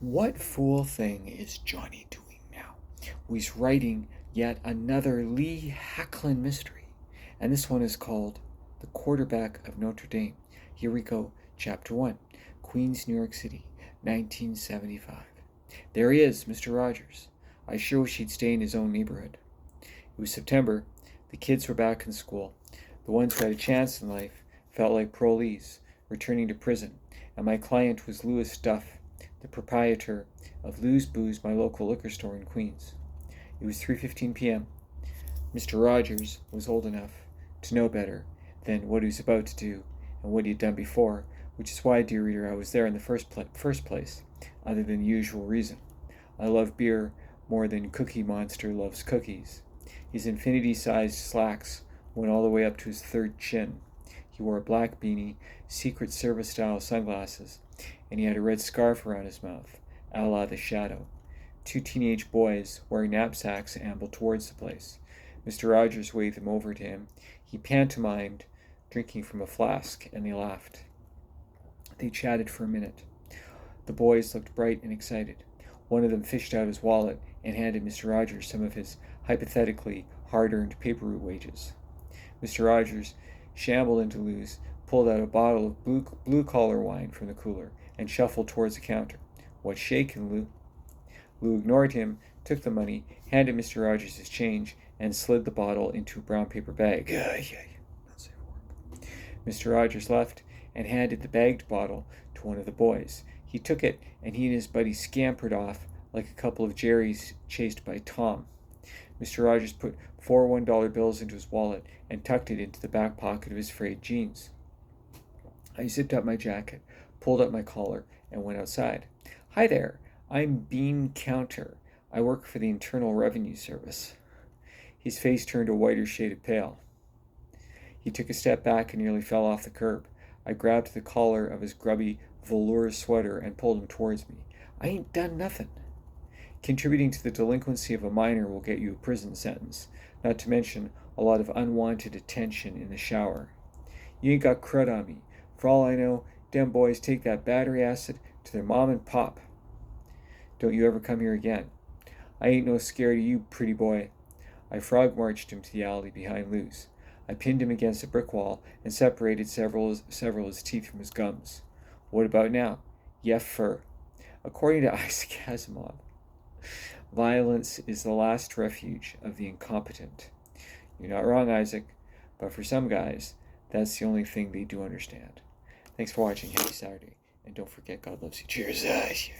What fool thing is Johnny doing now? Well, he's writing yet another Lee Hacklin mystery, and this one is called The Quarterback of Notre Dame. Here we go, Chapter 1, Queens, New York City, 1975. There he is, Mr. Rogers. I sure wish he'd stay in his own neighborhood. It was September. The kids were back in school. The ones who had a chance in life felt like parolees returning to prison, and my client was Louis Duff, the proprietor of Lou's Booze, my local liquor store in Queens. It was 3:15 p.m. Mr. Rogers was old enough to know better than what he was about to do and what he had done before, which is why, dear reader, I was there in the first place, other than the usual reason. I love beer more than Cookie Monster loves cookies. His infinity-sized slacks went all the way up to his third chin. He wore a black beanie, Secret Service-style sunglasses, and he had a red scarf around his mouth, a la The Shadow. Two teenage boys wearing knapsacks ambled towards the place. Mr. Rogers waved them over to him. He pantomimed, drinking from a flask, and they laughed. They chatted for a minute. The boys looked bright and excited. One of them fished out his wallet and handed Mr. Rogers some of his hypothetically hard-earned paper route wages. Mr. Rogers shambled into Lou's, pulled out a bottle of blue-collar wine from the cooler, and shuffled towards the counter. "What's shaking, Lou?" Lou ignored him, took the money, handed Mr. Rogers his change, and slid the bottle into a brown paper bag. Mr. Rogers left and handed the bagged bottle to one of the boys. He took it, and he and his buddy scampered off like a couple of Jerrys chased by Tom. Mr. Rogers put 4 $1 bills into his wallet and tucked it into the back pocket of his frayed jeans. I zipped up my jacket, pulled up my collar, and went outside. "Hi there, I'm Bean Counter. I work for the Internal Revenue Service." His face turned a whiter shade of pale. He took a step back and nearly fell off the curb. I grabbed the collar of his grubby velour sweater and pulled him towards me. "I ain't done nothing." Contributing to the delinquency of a minor will get you a prison sentence, not to mention a lot of unwanted attention in the shower. "You ain't got crud on me. For all I know, dem boys take that battery acid to their mom and pop. Don't you ever come here again. I ain't no scared of you, pretty boy." I frog-marched him to the alley behind Lou's. I pinned him against a brick wall and separated several of his teeth from his gums. "What about now?" "Yef, fur." According to Isaac Asimov, violence is the last refuge of the incompetent. You're not wrong, Isaac, but for some guys, that's the only thing they do understand. Thanks for watching. Happy Saturday. And don't forget, God loves you. Cheers.